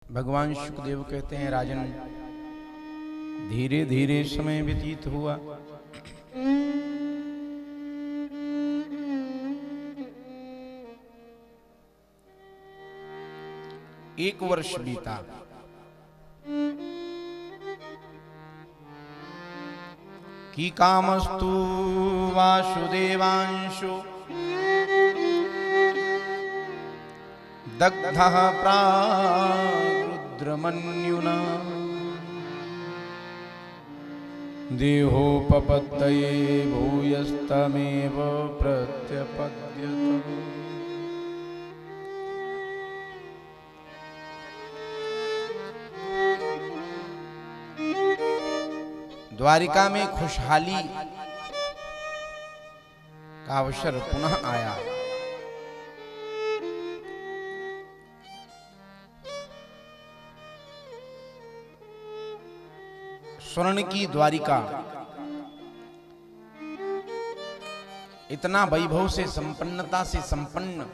भगवान शुकदेव कहते हैं, राजन धीरे धीरे समय व्यतीत हुआ। एक वर्ष बीता। कि कामस्तु वासुदेवांशु दग्धः प्राग्रुद्रमन्युना देहोपपत्तये भूयस्तमेव प्रत्यपद्यत। द्वारिका में खुशहाली का अवसर पुनः आया। स्वर्ण की द्वारिका इतना वैभव से, संपन्नता से संपन्न,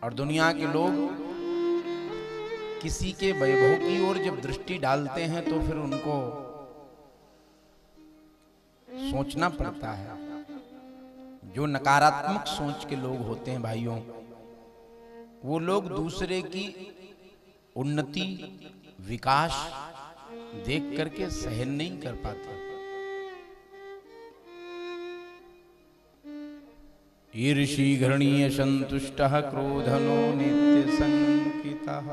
और दुनिया के लोग किसी के वैभव की ओर जब दृष्टि डालते हैं तो फिर उनको सोचना पड़ता है। जो नकारात्मक सोच के लोग होते हैं भाइयों, वो लोग दूसरे की उन्नति, विकास देख करके सहन नहीं कर पाते। ईर्षि घृणीय संतुष्टः क्रोधनो नित्य संकितः।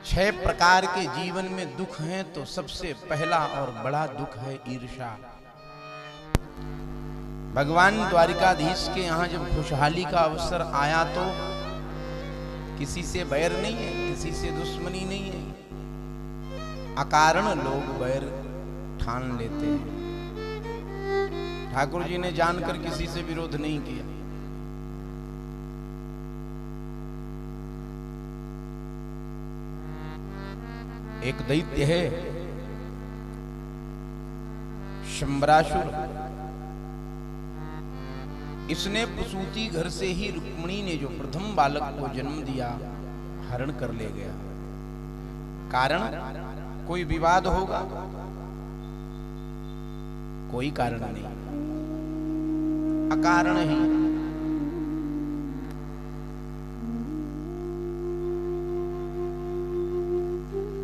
6 प्रकार के जीवन में दुख हैं, तो सबसे पहला और बड़ा दुख है ईर्षा। भगवान द्वारिकाधीश के यहाँ जब खुशहाली का अवसर आया तो किसी से बैर नहीं है, किसी से दुश्मनी नहीं है। अकारण लोग बैर ठान लेते हैं। ठाकुर जी ने जानकर किसी से विरोध नहीं किया। एक दैत्य है शंबरासुर, इसने प्रसूति घर से ही रुक्मिणी ने जो प्रथम बालक को जन्म दिया हरण कर ले गया। कारण कोई विवाद होगा? कोई कारण नहीं, अकारण ही।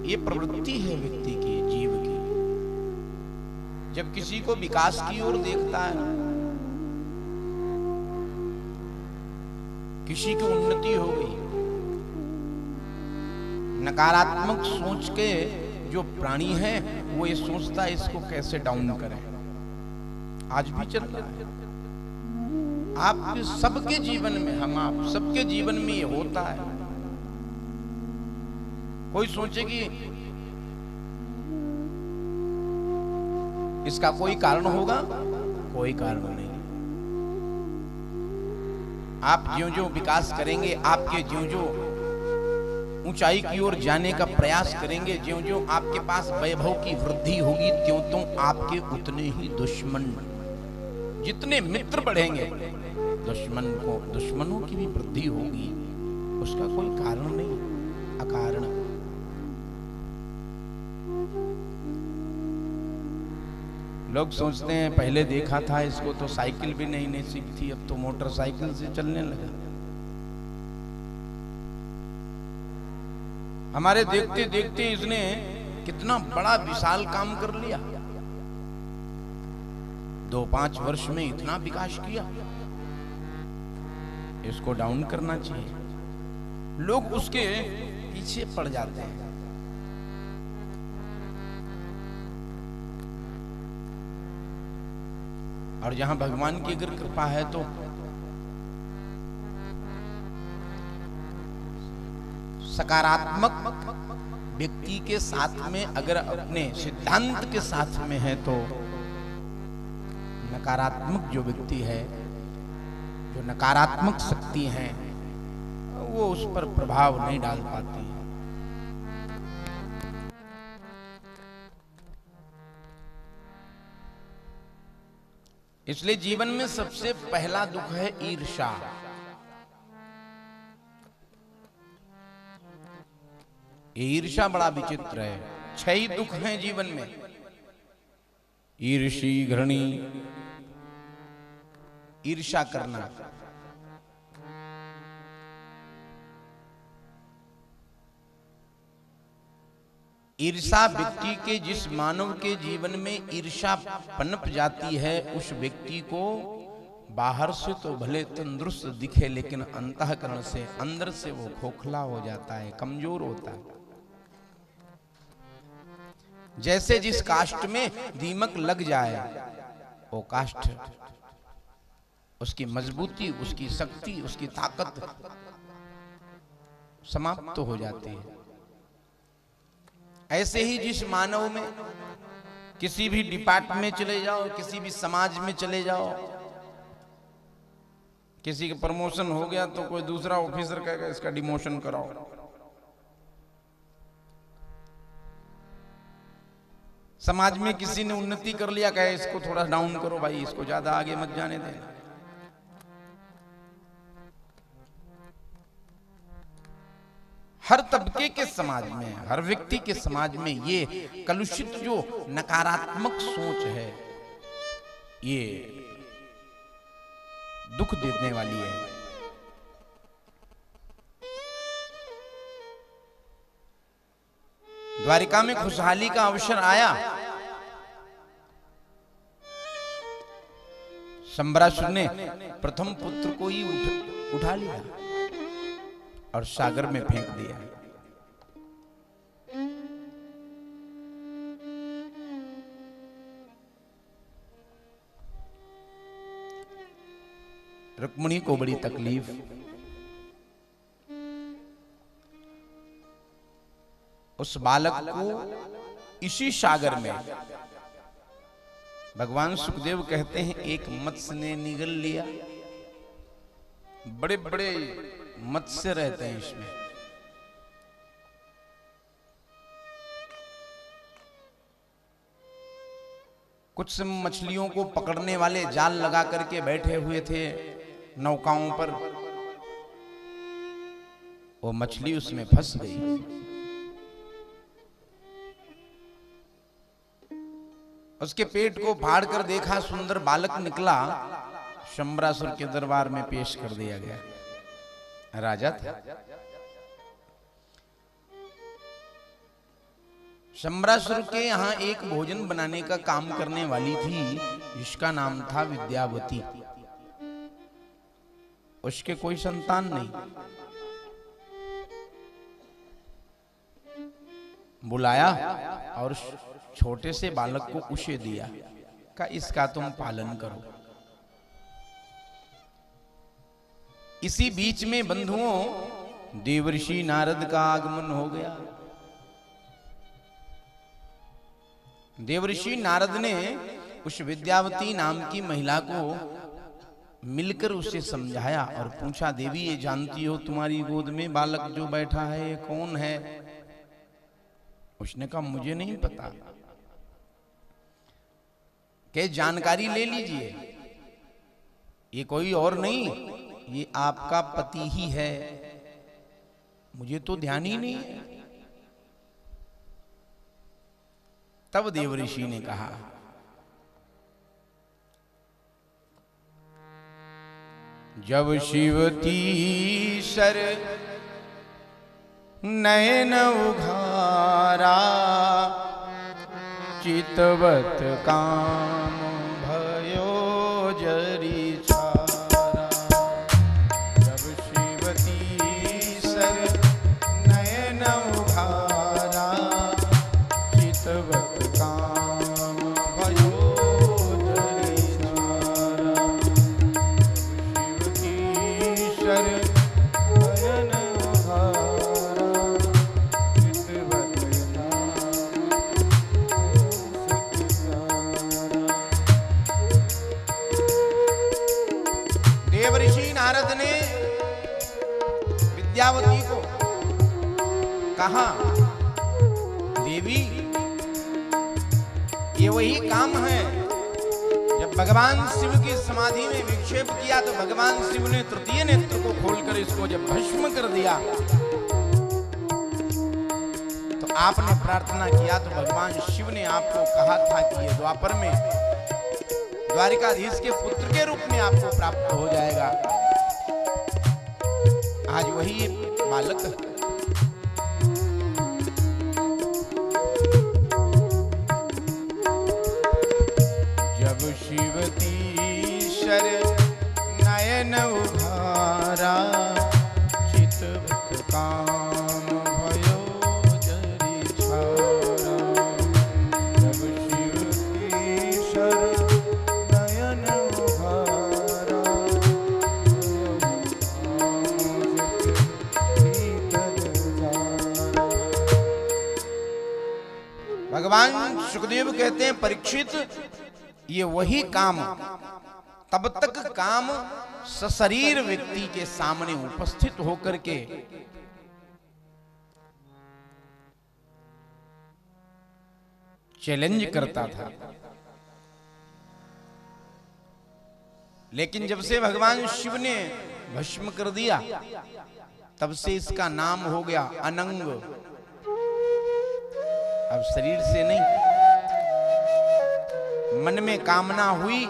ये प्रवृत्ति है व्यक्ति की, जीव की। जब किसी को विकास की ओर देखता है, किसी की उन्नति हो गई, नकारात्मक सोच के जो प्राणी है वो ये सोचता है इसको कैसे डाउन करें। आज भी चल रहा है, आप सबके जीवन में, हम आप सबके जीवन में ये होता है। कोई सोचे कि इसका कोई कारण होगा, कोई कारण नहीं। आप ज्यों-ज्यों विकास करेंगे, आपके ज्यों-ज्यों ऊंचाई की ओर जाने का प्रयास करेंगे, ज्यों-ज्यों आपके पास वैभव की वृद्धि होगी, त्यों-त्यों आपके उतने ही दुश्मन। जितने मित्र बढ़ेंगे, दुश्मनों की भी वृद्धि होगी। उसका कोई कारण नहीं, अकारण। लोग सोचते हैं पहले देखा था इसको तो साइकिल भी नहीं सीखी थी, अब तो मोटरसाइकिल से चलने लगा। हमारे देखते देखते इसने कितना बड़ा विशाल काम कर लिया। 2-5 वर्ष में इतना विकास किया। इसको डाउन करना चाहिए। लोग उसके पीछे पड़ जाते हैं। और जहां भगवान की अगर कृपा है तो सकारात्मक व्यक्ति के साथ में, अगर अपने सिद्धांत के साथ में है, तो नकारात्मक जो व्यक्ति है, जो नकारात्मक शक्ति है, वो उस पर प्रभाव नहीं डाल पाती। इसलिए जीवन में सबसे पहला दुख है ईर्ष्या। ये ईर्ष्या बड़ा विचित्र है। 6 ही दुख हैं जीवन में, ईर्षी, घृणी, ईर्ष्या करना। ईर्ष्या व्यक्ति के, जिस मानव के जीवन में ईर्ष्या पनप जाती है, उस व्यक्ति को बाहर से तो भले तंदुरुस्त दिखे, लेकिन अंतःकरण से, अंदर से वो खोखला हो जाता है, कमजोर होता है। जैसे जिस काष्ठ में दीमक लग जाए, वो काष्ठ, उसकी मजबूती, उसकी शक्ति, उसकी ताकत समाप्त हो जाती है। ऐसे ही जिस मानव में, किसी भी डिपार्टमेंट में चले जाओ, किसी भी समाज में चले जाओ, किसी का प्रमोशन हो गया तो कोई दूसरा ऑफिसर कहेगा इसका डिमोशन कराओ। समाज में किसी ने उन्नति कर लिया, कहे इसको थोड़ा डाउन करो भाई, इसको ज्यादा आगे मत जाने देना। हर तबके के समाज में, हर व्यक्ति के समाज में ये कलुषित जो नकारात्मक सोच है, ये दुख देने वाली है। द्वारिका में खुशहाली का अवसर आया, शंबरासुर ने प्रथम पुत्र को ही उठा लिया और सागर में फेंक दिया। रुक्मिणी को बड़ी तकलीफ। उस बालक को इसी सागर में भगवान सुखदेव कहते हैं एक मत्स्य ने निगल लिया। बड़े बड़े मत्स्य रहते हैं इसमें। कुछ मछलियों को पकड़ने वाले जाल लगा करके बैठे हुए थे नौकाओं पर, वो मछली उसमें फंस गई। उसके पेट को फाड़ कर देखा, सुंदर बालक निकला, शंबरासुर के दरबार में पेश कर दिया गया। राजा था। शंबरासुर के यहां एक भोजन बनाने का काम करने वाली थी, जिसका नाम था विद्यावती। उसके कोई संतान नहीं। बुलाया और छोटे से बालक को उसे दिया, का इसका तुम पालन करो। इसी बीच में बंधुओं देवर्षि नारद का आगमन हो गया। देवर्षि नारद ने उस विद्यावती नाम की महिला को मिलकर उसे समझाया और पूछा, देवी ये जानती हो तुम्हारी गोद में बालक जो बैठा है ये कौन है? उसने कहा मुझे नहीं पता। क्या जानकारी ले लीजिए, ये कोई और नहीं, ये आपका पति ही है, मुझे तो ध्यान ही नहीं है। तब देवऋषि ने कहा, जब शिवती सर नयन उघारा, चितवत काम भयो जरी छारा। जब शिवती सर नयन उघारा, चितवत काम भयो जरी छारा। जब शिवती सर नयन उघारा, चितवत देवर्षि नारद ने विद्यावती को कहा, देवी ये वही काम है, जब भगवान शिव की समाधि में विक्षेप किया तो भगवान शिव ने तृतीय नेत्र को खोलकर इसको जब भस्म कर दिया तो आपने प्रार्थना किया तो भगवान शिव ने आपको कहा था कि ये द्वापर में द्वारिकाधीश के पुत्र के रूप में आपको प्राप्त हो जाएगा। आज वही बालक जब शिवतीशर नयन उघारा चित काम भयो जरि छारा। जब शिवतीशर नयन उघारा भगवान सुखदेव कहते हैं परीक्षित ये वही काम तब तक काम सशरीर व्यक्ति के सामने उपस्थित होकर के चैलेंज करता था, लेकिन जब से भगवान शिव ने भस्म कर दिया तब से इसका नाम हो गया अनंग। अब शरीर से नहीं, मन में कामना हुई,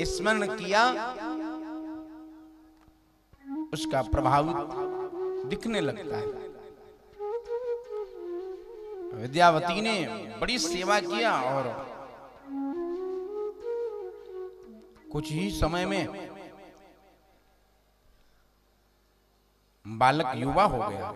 स्मरण किया, उसका प्रभाव दिखने लगता है। विद्यावती ने बड़ी सेवा किया और कुछ ही समय में बालक युवा हो गया।